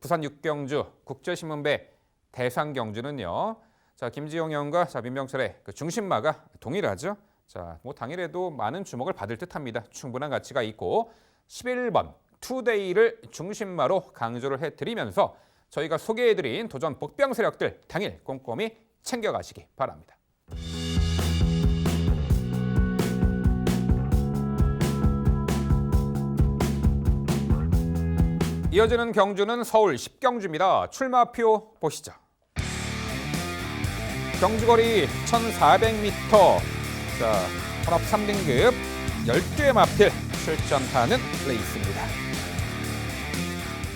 A: 부산 6경주 국제신문배 대상 경주는요. 자, 김지용 의원과 민병철의 그 중심마가 동일하죠. 자, 뭐 당일에도 많은 주목을 받을 듯합니다. 충분한 가치가 있고 11번 투데이를 중심마로 강조를 해드리면서 저희가 소개해드린 도전 복병 세력들 당일 꼼꼼히 챙겨가시기 바랍니다. 이어지는 경주는 서울 10경주입니다. 출마표 보시죠. 경주거리 1400m, 자, 혼합 3등급 12의 마필 출전하는 레이스입니다.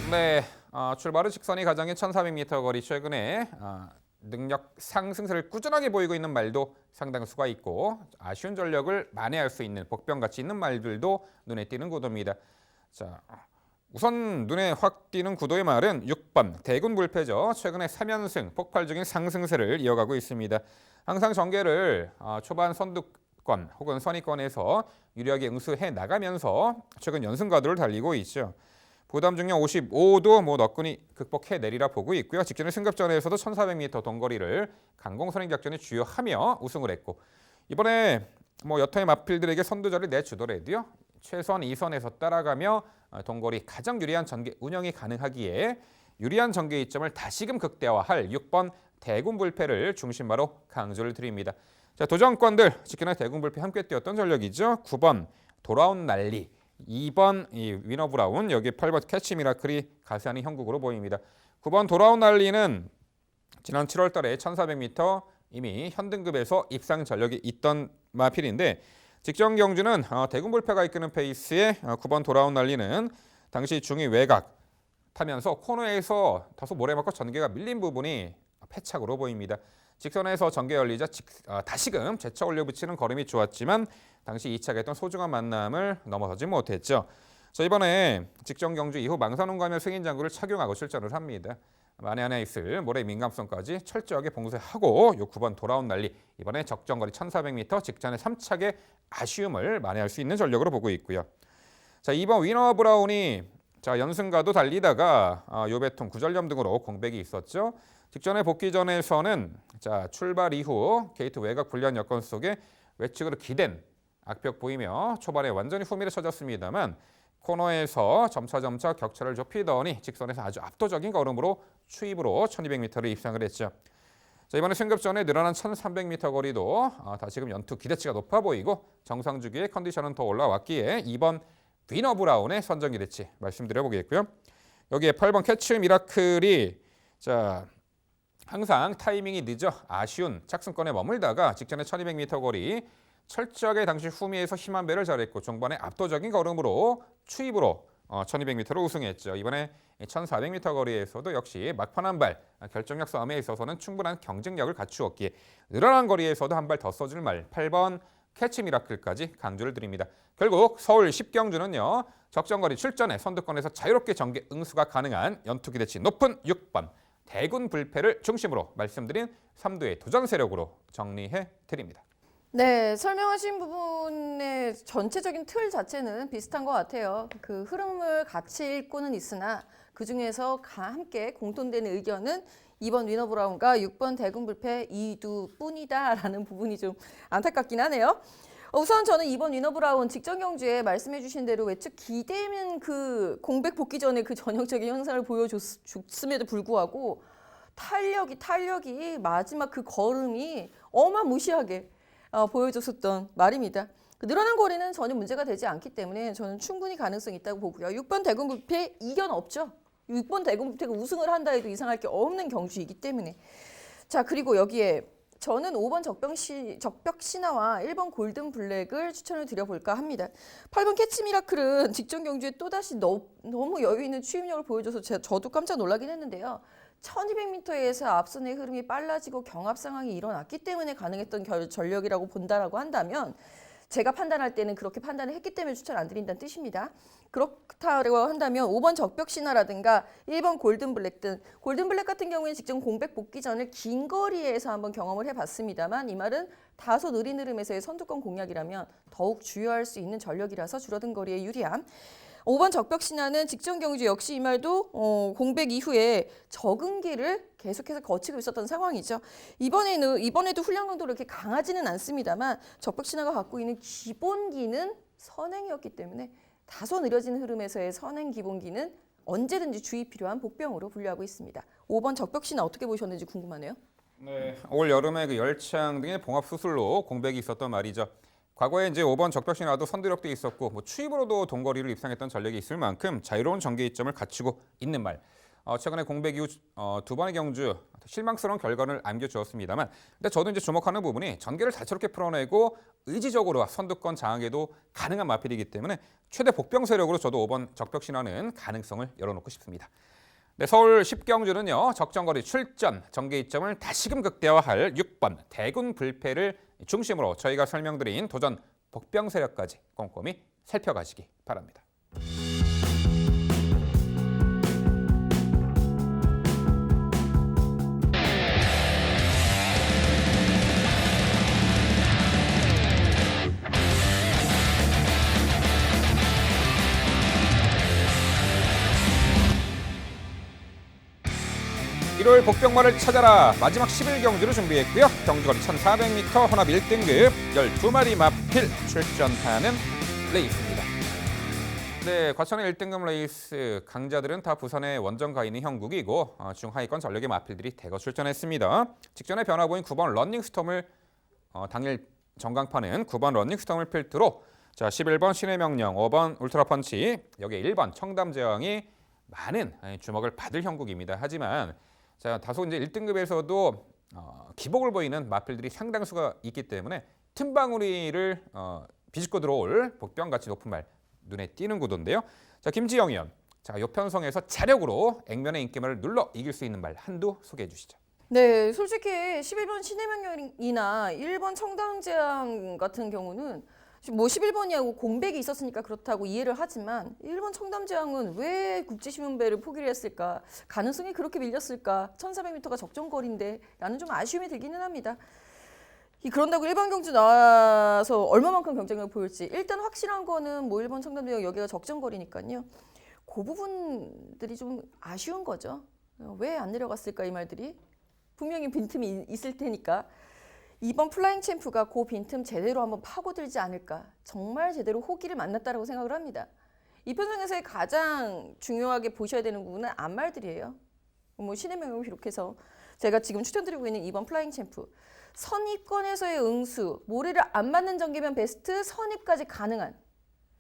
A: 네, 출발은 직선이 가장인 1400m 거리 최근에 능력 상승세를 꾸준하게 보이고 있는 말도 상당수가 있고 아쉬운 전력을 만회할 수 있는 복병가치 있는 말들도 눈에 띄는 구도입니다. 자, 우선 눈에 확 띄는 구도의 말은 6번 대군 불패죠. 최근에 3연승 폭발적인 상승세를 이어가고 있습니다. 항상 전개를 초반 선두권 혹은 선의권에서 유리하게 응수해 나가면서 최근 연승 가도를 달리고 있죠. 부담 중량 55도 너끈히 극복해 내리라 보고 있고요. 직전의 승급전에서도 1400m 동거리를 강공선행 작전에 주요하며 우승을 했고 이번에 여타의 마필들에게 선두자를 내주더라도요. 최선 2선에서 따라가며 동거리 가장 유리한 전개 운영이 가능하기에 유리한 전개 이점을 다시금 극대화할 6번 대군불패를 중심마로 강조를 드립니다. 자, 도전권들 직전에 대군불패 함께 뛰었던 전력이죠. 9번 돌아온 난리, 2번 이 위너 브라운, 여기 8번 캐치 미라클이 가세하는 형국으로 보입니다. 9번 돌아온 난리는 지난 7월 달에 1400m 이미 현등급에서 입상 전력이 있던 마필인데 직전 경주는 대군불패가 이끄는 페이스의 9번 돌아온 난리는 당시 중위 외곽 타면서 코너에서 다소 모래 맞고 전개가 밀린 부분이 패착으로 보입니다. 직선에서 전개 열리자 다시금 재차 올려붙이는 걸음이 좋았지만 당시 2착했던 소중한 만남을 넘어서지 못했죠. 자, 이번에 직전 경주 이후 망사농가며 승인 장구를 착용하고 출전을 합니다. 만에 하나 있을 모래 민감성까지 철저하게 봉쇄하고 요 9번 돌아온 난리 이번에 적정거리 1400m 직전의 3착의 아쉬움을 만회할 수 있는 전력으로 보고 있고요. 자, 2번 위너 브라운이 연승가도 달리다가 요배통 구절염 등으로 공백이 있었죠. 직전에 복귀 전에서는 출발 이후 게이트 외곽 불리한 여건 속에 외측으로 기댄 악벽 보이며 초반에 완전히 후미를 쳐졌습니다만 코너에서 점차 격차를 좁히더니 직선에서 아주 압도적인 걸음으로 추입으로 1200m를 입상을 했죠. 자, 이번에 승급 전에 늘어난 1300m 거리도 다시금 연투 기대치가 높아 보이고 정상 주기의 컨디션은 더 올라왔기에 2번 위너 브라운의 선정 기대치 말씀드려 보겠고요. 여기에 8번 캐치 미라클이 자 항상 타이밍이 늦어 아쉬운 착승권에 머물다가 직전에 1200m 거리 철저하게 당시 후미에서 힘한 배를 잘했고 종반에 압도적인 걸음으로 추입으로 1200m로 우승했죠. 이번에 1400m 거리에서도 역시 막판 한 발 결정력 싸움에 있어서는 충분한 경쟁력을 갖추었기에 늘어난 거리에서도 한 발 더 써줄 말 8번 캐치 미라클까지 강조를 드립니다. 결국 서울 10경주는요. 적정거리 출전에 선두권에서 자유롭게 전개 응수가 가능한 연투 기대치 높은 6번 대군 불패를 중심으로 말씀드린 3두의 도전 세력으로 정리해 드립니다.
B: 네, 설명하신 부분의 전체적인 틀 자체는 비슷한 것 같아요. 그 흐름을 같이 읽고는 있으나 그중에서 함께 공통되는 의견은 2번 위너 브라운과 6번 대군 불패 이두뿐이다라는 부분이 좀 안타깝긴 하네요. 우선 저는 2번 위너 브라운 직전 경주에 말씀해 주신 대로 외측 기대면 그 공백 복귀 전에 그 전형적인 현상을 보여줬음에도 불구하고 탄력이 마지막 그 걸음이 어마무시하게 보여줬었던 말입니다. 늘어난 거리는 전혀 문제가 되지 않기 때문에 저는 충분히 가능성이 있다고 보고요. 6번 대군 불패 이견 없죠. 6번 대군 불패가 우승을 한다 해도 이상할 게 없는 경주이기 때문에. 자, 그리고 여기에 저는 5번 적벽 신화와 1번 골든 블랙을 추천을 드려볼까 합니다. 8번 캐치 미라클은 직전 경주에 또다시 너무 여유 있는 추입력을 보여줘서 저도 깜짝 놀라긴 했는데요. 1200m에서 앞선의 흐름이 빨라지고 경합 상황이 일어났기 때문에 가능했던 전력이라고 본다라고 한다면 제가 판단할 때는 그렇게 판단을 했기 때문에 추천 안 드린다는 뜻입니다. 그렇다고 한다면 5번 적벽 신화라든가 1번 골든 블랙 등 골든 블랙 같은 경우에는 직전 공백 복귀 전을 긴 거리에서 한번 경험을 해봤습니다만 이 말은 다소 느린 흐름에서의 선두권 공략이라면 더욱 주요할 수 있는 전력이라서 줄어든 거리에 유리함. 5번 적벽 신화는 직전 경주 역시 이 말도 공백 이후에 적응기를 계속해서 거치고 있었던 상황이죠. 이번에도 훈련 강도로 이렇게 강하지는 않습니다만 적벽 신화가 갖고 있는 기본기는 선행이었기 때문에 다소 느려진 흐름에서의 선행 기본기는 언제든지 주의 필요한 복병으로 분류하고 있습니다. 5번 적벽 신화 어떻게 보셨는지 궁금하네요.
A: 네, 올 여름에 그 열창 등의 봉합 수술로 공백이 있었던 말이죠. 과거에 이제 5번 적벽 신화도 선두력도 있었고 추입으로도 동거리를 입상했던 전력이 있을 만큼 자유로운 전개 이점을 갖추고 있는 말. 최근에 공백 이후 두 번의 경주 실망스러운 결과를 안겨주었습니다만, 근데 저도 이제 주목하는 부분이 전개를 다채롭게 풀어내고 의지적으로 선두권 장악에도 가능한 마필이기 때문에 최대 복병 세력으로 저도 5번 적벽 신화는 가능성을 열어놓고 싶습니다. 네, 서울 10경주는요. 적정거리 출전 전개 이점을 다시금 극대화할 6번 대군 불패를 중심으로 저희가 설명드린 도전 복병 세력까지 꼼꼼히 살펴가시기 바랍니다. 일요일 복병마를 찾아라 마지막 11경주를 준비했고요. 경주거리 1400m 혼합 1등급 12마리 마필 출전하는 레이스입니다. 네, 과천의 1등급 레이스 강자들은 다 부산의 원정가 있는 형국이고 중하위권 전력의 마필들이 대거 출전했습니다. 직전에 변화보인 9번 러닝스톰을 당일 전광판은 9번 러닝스톰을 필두로 자 11번 신의 명령, 5번 울트라펀치, 여기에 1번 청담제왕이 많은 주목을 받을 형국입니다. 하지만 자 다소 이제 1등급에서도 기복을 보이는 마필들이 상당수가 있기 때문에 틈바구니를 비집고 들어올 복병같이 높은 말 눈에 띄는 구도인데요. 자 김지영 의원, 자 요편성에서 자력으로 액면의 인기말을 눌러 이길 수 있는 말 한두 소개해 주시죠.
B: 네, 솔직히 11번 신의 명령이나 1번 청담제왕 같은 경우는 뭐 11번이하고 공백이 있었으니까 그렇다고 이해를 하지만 1번 청담제왕은 왜 국제신문배를 포기를 했을까? 가능성이 그렇게 밀렸을까? 1400m가 적정거리인데 라는 좀 아쉬움이 들기는 합니다. 그런다고 1번 경주 나와서 얼마만큼 경쟁력을 보일지 일단 확실한 거는 뭐 1번 청담제왕 여기가 적정거리니까요. 그 부분들이 좀 아쉬운 거죠. 왜 안 내려갔을까 이 말들이? 분명히 빈틈이 있을 테니까. 이번 플라잉 챔프가 그 빈틈 제대로 한번 파고들지 않을까. 정말 제대로 호기를 만났다라고 생각을 합니다. 이 편성에서의 가장 중요하게 보셔야 되는 부분은 앞말들이에요. 뭐 신의 명령을 비롯해서 제가 지금 추천드리고 있는 2번 플라잉 챔프. 선입권에서의 응수, 모래를 안 맞는 전개면 베스트, 선입까지 가능한.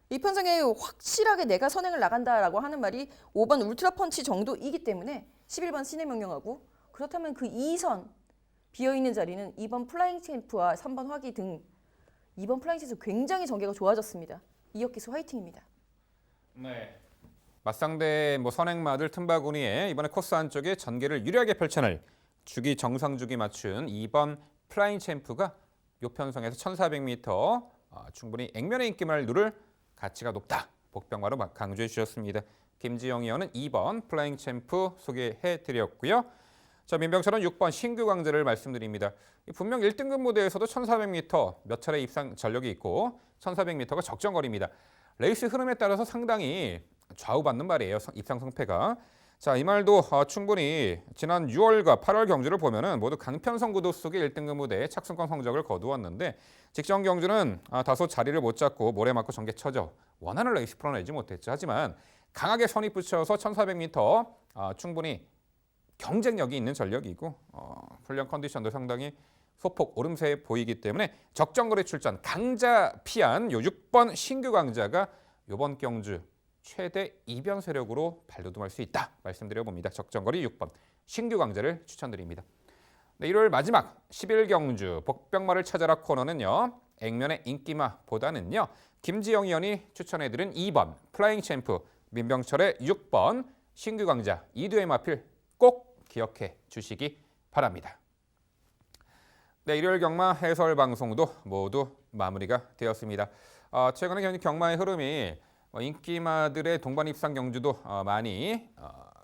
B: 이 편성에 확실하게 내가 선행을 나간다라고 하는 말이 5번 울트라 펀치 정도이기 때문에 11번 신의 명령하고 그렇다면 그 2선 비어있는 자리는 2번 플라잉 챔프와 3번 화기 등 2번 플라잉 챔프 굉장히 전개가 좋아졌습니다. 이혁기수 화이팅입니다.
A: 네. 맞상대 선행마들 틈바구니에 이번에 코스 안쪽에 전개를 유리하게 펼쳐낼 주기 정상주기 맞춘 2번 플라잉 챔프가 요 편성에서 1400m 충분히 액면의 인기만을 누를 가치가 높다. 복병마로 강조해 주셨습니다. 김지영 의원은 2번 플라잉 챔프 소개해 드렸고요. 자, 민병철은 6번 신규 강자를 말씀드립니다. 분명 1등급 무대에서도 1400m 몇 차례 입상 전력이 있고 1400m가 적정거리입니다. 레이스 흐름에 따라서 상당히 좌우받는 말이에요. 입상 성패가. 자, 이 말도 충분히 지난 6월과 8월 경주를 보면은 모두 강편성 구도 속의 1등급 무대에 착순권 성적을 거두었는데 직전 경주는 다소 자리를 못 잡고 모래 맞고 전개 쳐져 원하는 레이스 풀어내지 못했죠. 하지만 강하게 선입 붙여서 1400m 충분히 경쟁력이 있는 전력이고 훈련 컨디션도 상당히 소폭 오름세 보이기 때문에 적정거리 출전 강자 피한 요 6번 신규 강자가 이번 경주 최대 이변 세력으로 발돋움할 수 있다 말씀드려봅니다. 적정거리 6번 신규 강자를 추천드립니다. 네, 1월 마지막 11경주 복병마를 찾아라 코너는요. 액면의 인기마보다는요. 김지영 의원이 추천해드린 2번 플라잉 챔프 민병철의 6번 신규 강자 이두의 마필 꼭 기억해 주시기 바랍니다. 네, 일요일 경마 해설 방송도 모두 마무리가 되었습니다. 최근에 경마의 흐름이 인기마들의 동반 입상 경주도 많이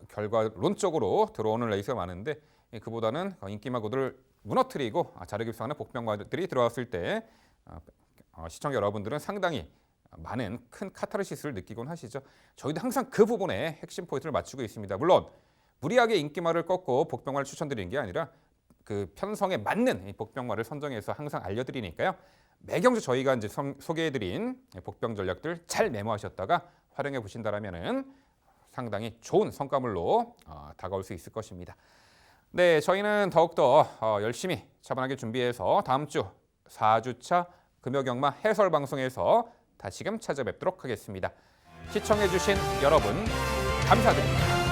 A: 결과론적으로 들어오는 레이스가 많은데 그보다는 인기마 구도를 무너뜨리고 자력 입상하는 복병마들이 들어왔을 때 시청자 여러분들은 상당히 많은 큰 카타르시스를 느끼곤 하시죠. 저희도 항상 그 부분에 핵심 포인트를 맞추고 있습니다. 물론 무리하게 인기마를 꺾고 복병마를 추천드리는 게 아니라 그 편성에 맞는 복병마를 선정해서 항상 알려드리니까요. 매경주 저희가 이제 소개해드린 복병 전략들 잘 메모하셨다가 활용해 보신다라면은 상당히 좋은 성과물로 다가올 수 있을 것입니다. 네, 저희는 더욱더 열심히 차분하게 준비해서 다음 주 4주차 금요경마 해설 방송에서 다시금 찾아뵙도록 하겠습니다. 시청해주신 여러분 감사드립니다.